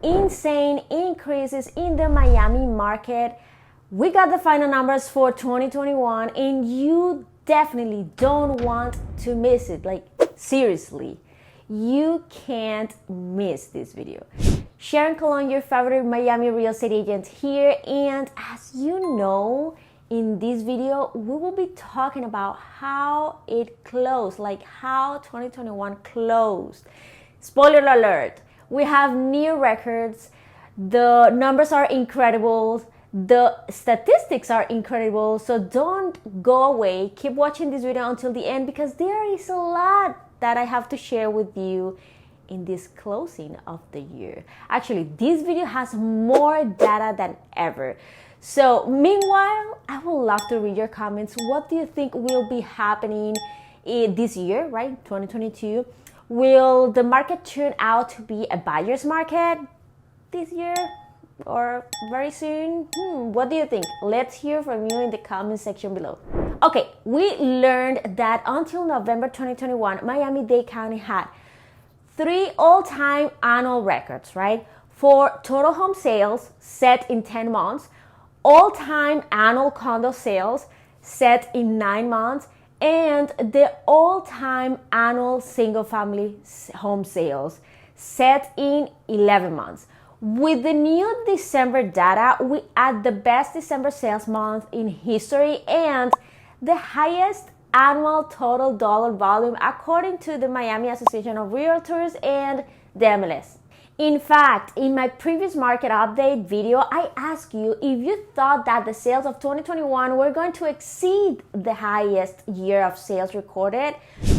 insane increases in the Miami market. We got the final numbers for 2021 and you definitely don't want to miss it. Like, seriously, you can't miss this video. Sharon, your favorite Miami real estate agent here, and as you know, in this video, we will be talking about how it closed, like how 2021 closed. Spoiler alert, we have new records, the numbers are incredible, the statistics are incredible, so don't go away. Keep watching this video until the end because there is a lot that I have to share with you in this closing of the year. Actually, this video has more data than ever. So meanwhile, I would love to read your comments. What do you think will be happening this year, right? 2022. Will the market turn out to be a buyer's market this year or very soon? What do you think? Let's hear from you in the comment section below. Okay, we learned that until November 2021, Miami-Dade County had 3 all-time annual records, right? For total home sales set in 10 months, all-time annual condo sales set in 9 months, and the all-time annual single-family home sales set in 11 months. With the new December data, we had the best December sales month in history and the highest annual total dollar volume according to the Miami Association of Realtors and the MLS. In fact, in my previous market update video, I asked you if you thought that the sales of 2021 were going to exceed the highest year of sales recorded,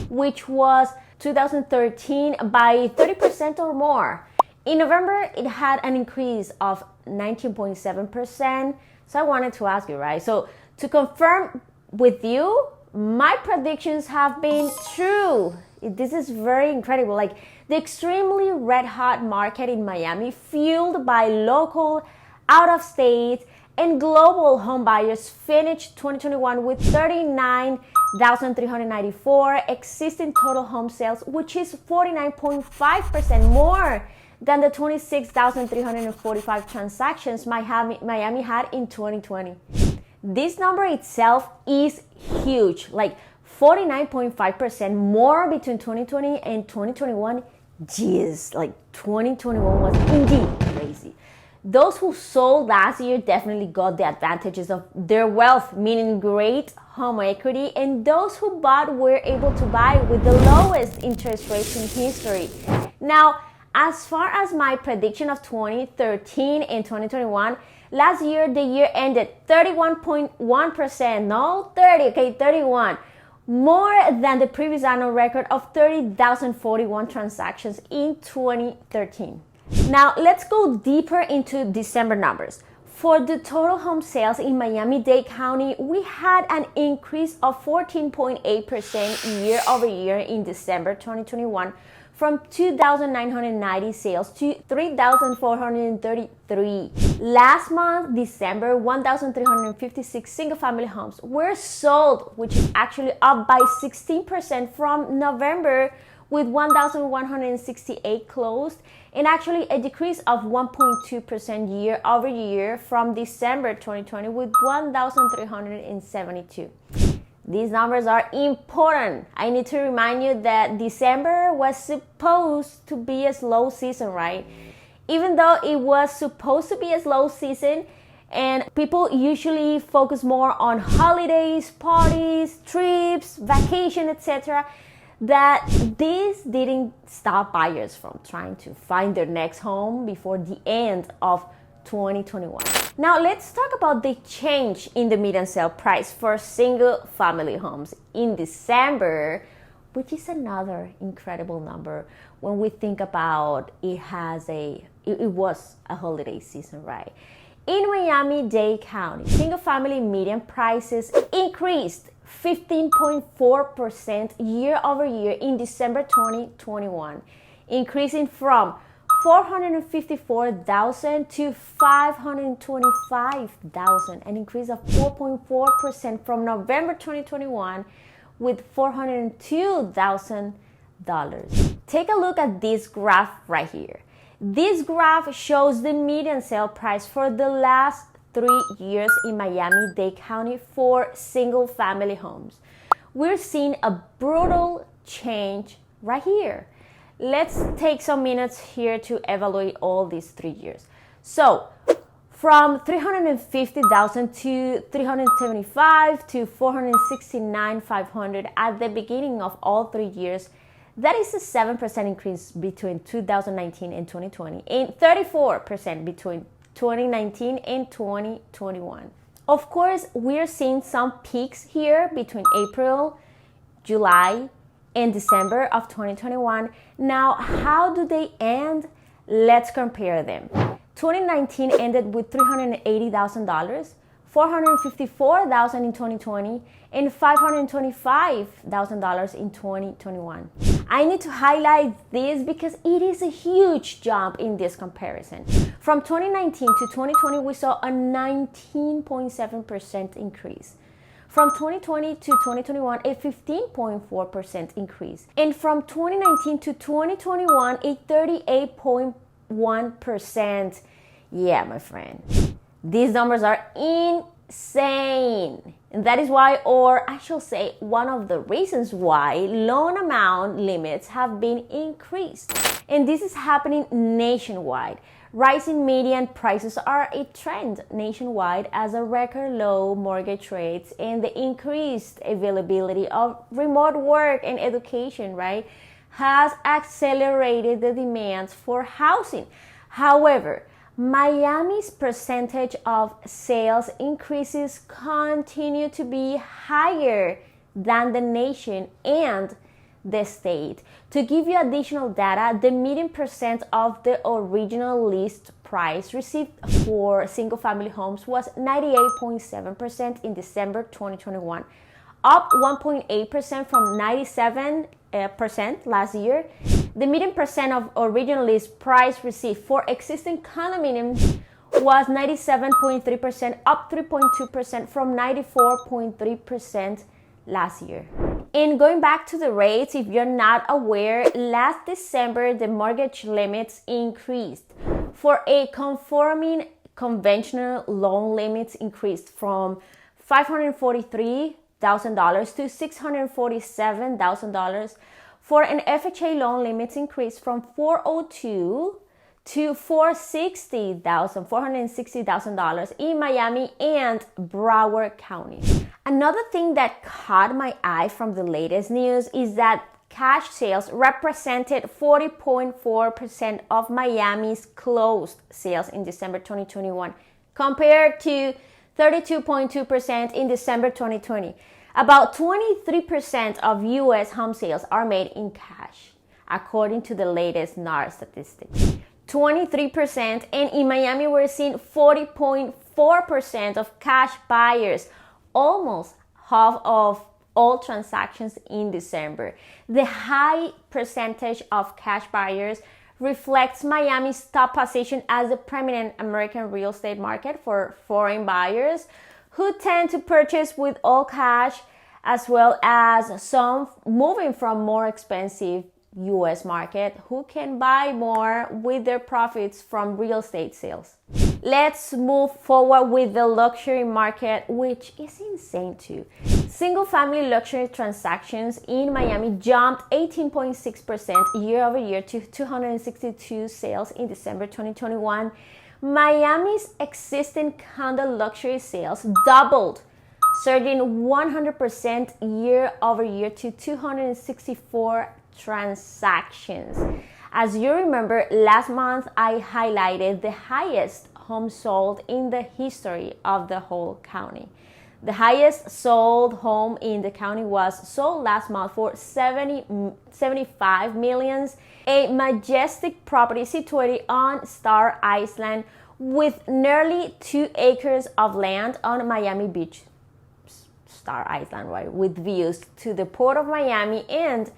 which was 2013, by 30% or more. In November, it had an increase of 19.7%. So I wanted to ask you, right? So to confirm with you, my predictions have been true. This is very incredible. Like, the extremely red hot market in Miami, fueled by local, out of state, and global home buyers, finished 2021 with 39,394 existing total home sales, which is 49.5% more than the 26,345 transactions Miami had in 2020. This number itself is huge, like 49.5% more between 2020 and 2021. Jeez, like 2021 was indeed crazy. Those who sold last year definitely got the advantages of their wealth, meaning great home equity, and those who bought were able to buy with the lowest interest rates in history. Now, as far as my prediction of 2013 and 2021, last year, the year ended 31.1%, no 30, okay, 31. More than the previous annual record of 30,041 transactions in 2013. Now, let's go deeper into December numbers. For the total home sales in Miami-Dade County, we had an increase of 14.8% year over year in December 2021, from 2,990 sales to 3,433. Last month, December, 1,356 single-family homes were sold, which is actually up by 16% from November, with 1,168 closed, and actually a decrease of 1.2% year over year from December 2020 with 1,372. These numbers are important. I need to remind you that December was supposed to be a slow season, right? Even though it was supposed to be a slow season and people usually focus more on holidays, parties, trips, vacation, etc., that this didn't stop buyers from trying to find their next home before the end of 2021. Now let's talk about the change in the median sale price for single family homes in December, which is another incredible number when we think about it was a holiday season, right? In Miami-Dade County, single family median prices increased 15.4% year over year in December 2021, increasing from 454,000 to 525,000, an increase of 4.4% from November 2021 with $402,000. Take a look at this graph right here. This graph shows the median sale price for the last 3 years in Miami-Dade County for single-family homes. We're seeing a brutal change right here. Let's take some minutes here to evaluate all these 3 years. So, from 350,000 to 375 to 469,500 at the beginning of all 3 years, that is a 7% increase between 2019 and 2020 and 34% between 2019 and 2021. Of course, we're seeing some peaks here between April, July, and December of 2021. Now, how do they end? Let's compare them. 2019 ended with $380,000, $454,000 in 2020, and $525,000 in 2021. I need to highlight this because it is a huge jump in this comparison. From 2019 to 2020, we saw a 19.7% increase. From 2020 to 2021, a 15.4% increase. And from 2019 to 2021, a 38.1%. Yeah, my friend. These numbers are insane. And that is why, or I should say, one of the reasons why loan amount limits have been increased. And this is happening nationwide. Rising median prices are a trend nationwide as a record low mortgage rates and the increased availability of remote work and education, right, has accelerated the demands for housing. However, Miami's percentage of sales increases continue to be higher than the nation and the state. To give you additional data, the median percent of the original list price received for single-family homes was 98.7% in December 2021, up 1.8% from 97% last year. The median percent of original list price received for existing condominiums was 97.3%, up 3.2% from 94.3% last year. And going back to the rates, if you're not aware, last December the mortgage limits increased. For a conforming conventional loan, limits increased from $543,000 to $647,000. For an FHA loan, limits increased from $402,000 to $460,000 in Miami and Broward County. Another thing that caught my eye from the latest news is that cash sales represented 40.4% of Miami's closed sales in December 2021, compared to 32.2% in December 2020. About 23% of U.S. home sales are made in cash, according to the latest NAR statistics. 23%, and in Miami we're seeing 40.4% of cash buyers, almost half of all transactions in December. The high percentage of cash buyers reflects Miami's top position as the preeminent American real estate market for foreign buyers who tend to purchase with all cash, as well as some moving from more expensive U.S. market who can buy more with their profits from real estate sales. Let's move forward with the luxury market, which is insane too. Single-family luxury transactions in Miami jumped 18.6% year over year to 262 sales in December 2021. Miami's existing condo luxury sales doubled, surging 100% year over year to 264 transactions. As you remember, last month I highlighted the highest home sold in the history of the whole county. The highest sold home in the county was sold last month for $75 million, a majestic property situated on Star Island with nearly 2 acres of land on Miami Beach, Star Island, right, with views to the Port of Miami and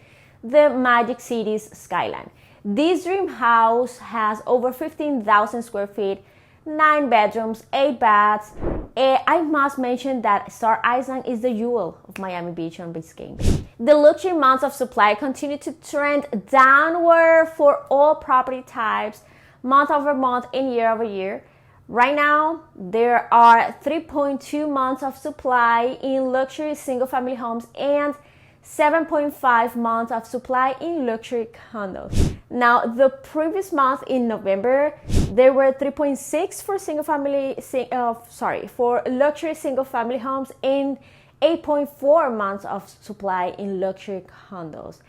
the Magic City's skyline. This dream house has over 15,000 square feet, 9 bedrooms, 8 baths. I must mention that Star Island is the jewel of Miami Beach on Biscayne Bay. The luxury months of supply continue to trend downward for all property types. month over month and year over year. Right now, there are 3.2 months of supply in luxury single-family homes and 7.5 months of supply in luxury condos. Now, the previous month in November, there were 3.6 for luxury single-family homes and 8.4 months of supply in luxury condos.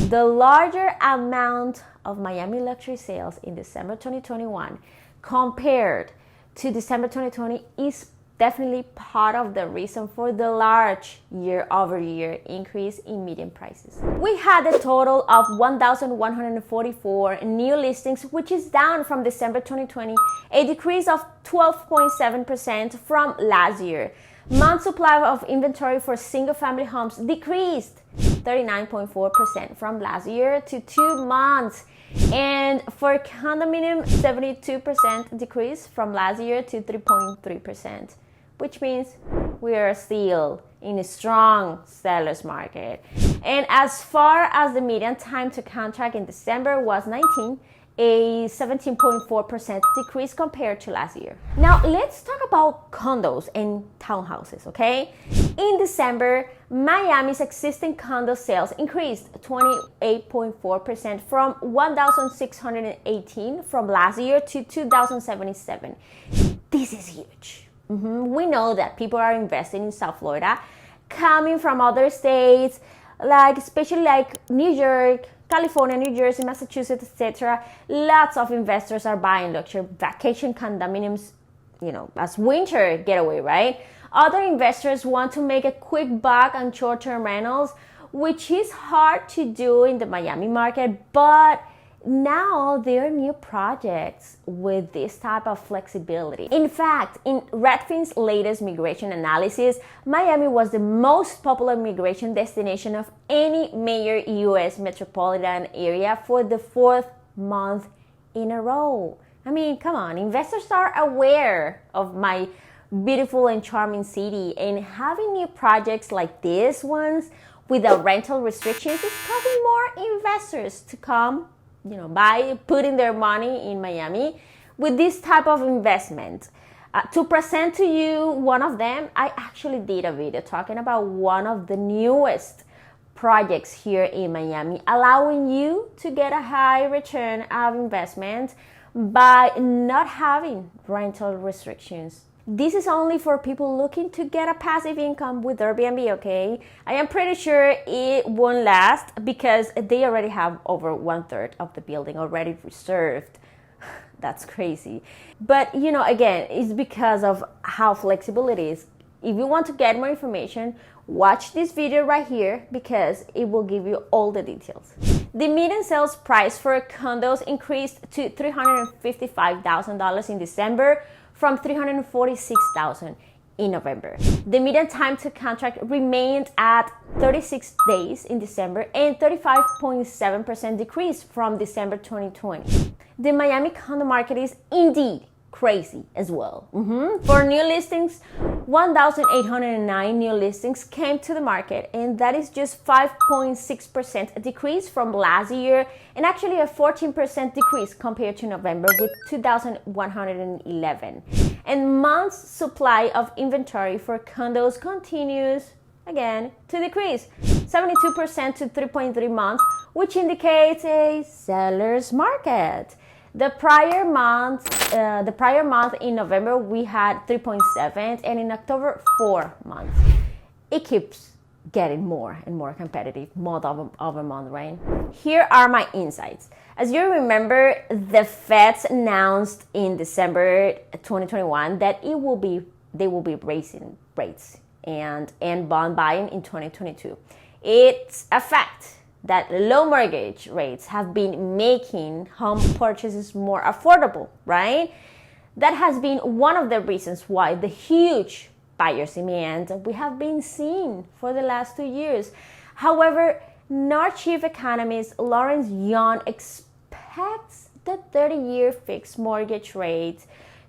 The larger amount of Miami luxury sales in December 2021 compared to December 2020 is definitely part of the reason for the large year-over-year increase in median prices. We had a total of 1,144 new listings, which is down from December 2020, a decrease of 12.7% from last year. Month supply of inventory for single-family homes decreased 39.4% from last year to 2 months. And for condominium, 72% decrease from last year to 3.3%, which means we are still in a strong seller's market. And as far as the median time to contract in December was 19, a 17.4% decrease compared to last year. Now let's talk about condos and townhouses, okay? In December, Miami's existing condo sales increased 28.4% from 1,618 from last year to 2,077. This is huge. We know that people are investing in South Florida, coming from other states, especially like New York, California, New Jersey, Massachusetts, etc. Lots of investors are buying luxury vacation condominiums, as winter getaway, right? Other investors want to make a quick buck on short-term rentals, which is hard to do in the Miami market, but now there are new projects with this type of flexibility. In fact, in Redfin's latest migration analysis, Miami was the most popular migration destination of any major U.S. metropolitan area for the 4th month in a row. I mean, come on, investors are aware of my beautiful and charming city, and having new projects like these ones without rental restrictions is causing more investors to come by putting their money in Miami with this type of investment. To present to you one of them, I actually did a video talking about one of the newest projects here in Miami, allowing you to get a high return of investment by not having rental restrictions. This is only for people looking to get a passive income with Airbnb, okay? I am pretty sure it won't last because they already have over 1/3 of the building already reserved. That's crazy. But, again, it's because of how flexible it is. If you want to get more information, watch this video right here because it will give you all the details. The median sales price for condos increased to $355,000 in December from $346,000 in November. The median time to contract remained at 36 days in December and 35.7% decrease from December 2020. The Miami condo market is indeed crazy as well. For new listings, 1,809 new listings came to the market, and that is just 5.6% decrease from last year, and actually a 14% decrease compared to November with 2,111. And months supply of inventory for condos continues again to decrease, 72% to 3.3 months, which indicates a seller's market. The prior month in November, we had 3.7, and in October, 4 months. It keeps getting more and more competitive month over month, right? Here are my insights. As you remember, the Feds announced in December 2021 that they will be raising rates and bond buying in 2022. It's a fact that low mortgage rates have been making home purchases more affordable, right? That has been one of the reasons why the huge buyer's demand we have been seeing for the last 2 years. However, NAR chief economist Lawrence Young expects the 30-year fixed mortgage rate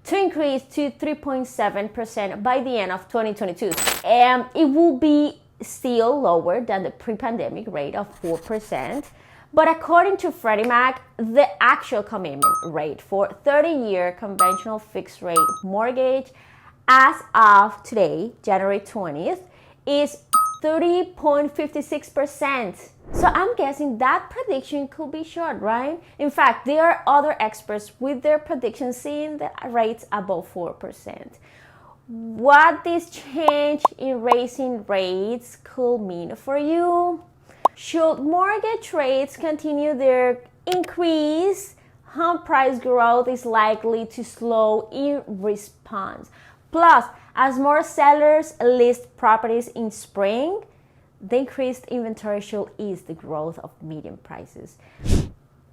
to increase to 3.7% by the end of 2022. And it will be still lower than the pre-pandemic rate of 4%, But according to Freddie Mac, the actual commitment rate for 30-year conventional fixed rate mortgage as of today, January 20th, is 30.56%. So I'm guessing that prediction could be short, right? In fact, there are other experts with their predictions seeing the rates above 4%. What this change in raising rates could mean for you? Should mortgage rates continue their increase, home price growth is likely to slow in response. Plus, as more sellers list properties in spring, the increased inventory should ease the growth of median prices.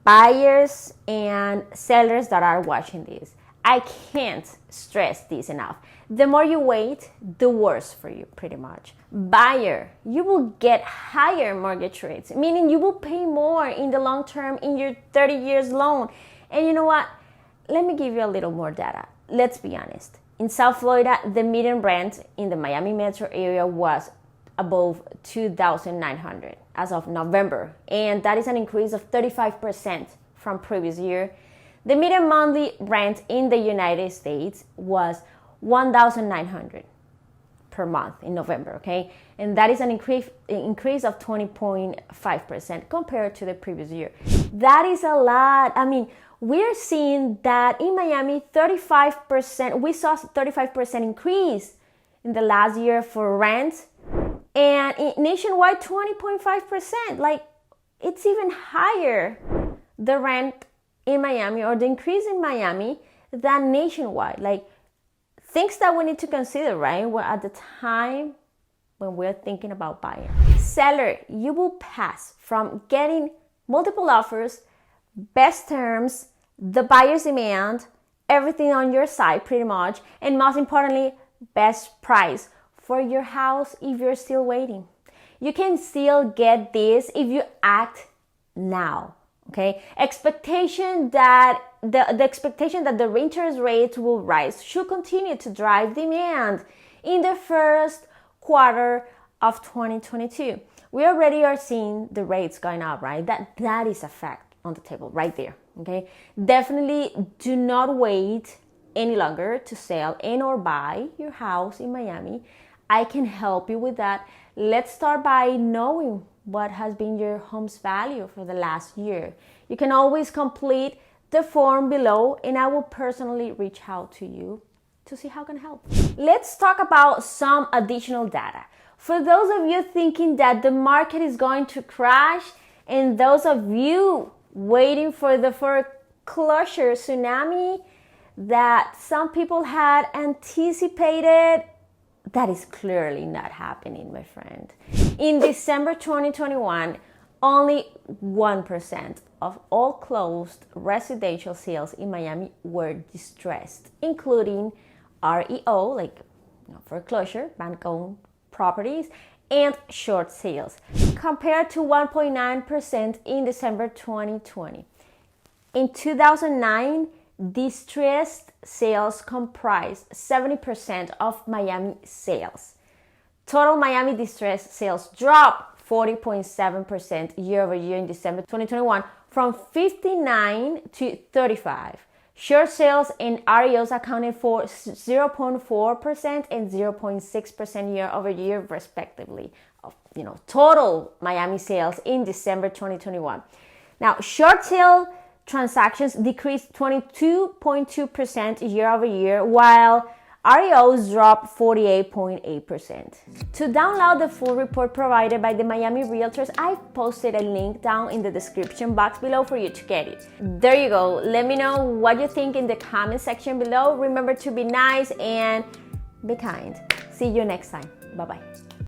Buyers and sellers that are watching this, I can't stress this enough. The more you wait, the worse for you, pretty much. Buyer, you will get higher mortgage rates, meaning you will pay more in the long term in your 30 years loan. And you know what? Let me give you a little more data. Let's be honest. In South Florida, the median rent in the Miami metro area was above $2,900 as of November, and that is an increase of 35% from previous year. The median monthly rent in the United States was $1,900 per month in November, okay? And that is an increase of 20.5% compared to the previous year. That is a lot. I mean, we're seeing that in Miami, 35%, we saw 35% increase in the last year for rent, and nationwide 20.5%. Like, it's even higher, the rent in Miami or the increase in Miami than nationwide. Like, things that we need to consider, right? Well, at the time when we're thinking about buying. Seller, you will pass from getting multiple offers, best terms, the buyer's demand, everything on your side pretty much, and most importantly, best price for your house if you're still waiting. You can still get this if you act now, okay? Expectation that the expectation that the interest rates will rise should continue to drive demand in the first quarter of 2022. We already are seeing the rates going up, right? That is a fact on the table right there, okay? Definitely do not wait any longer to sell and or buy your house in Miami. I can help you with that. Let's start by knowing what has been your home's value for the last year. You can always complete the form below and I will personally reach out to you to see how I can help. Let's talk about some additional data. For those of you thinking that the market is going to crash and those of you waiting for the foreclosure tsunami that some people had anticipated, that is clearly not happening, my friend. In December 2021, only 1% of all closed residential sales in Miami were distressed, including REO, like foreclosure, bank-owned properties, and short sales, compared to 1.9% in December 2020. In 2009, distressed sales comprised 70% of Miami sales. Total Miami distressed sales dropped 40.7% year over year in December 2021 from 59 to 35. Short sales and REOs accounted for 0.4% and 0.6% year over year respectively of total Miami sales in December 2021. Now, short sale transactions decreased 22.2% year over year, while REOs dropped 48.8%. To download the full report provided by the Miami Realtors, I've posted a link down in the description box below for you to get it. There you go. Let me know what you think in the comment section below. Remember to be nice and be kind. See you next time. Bye-bye.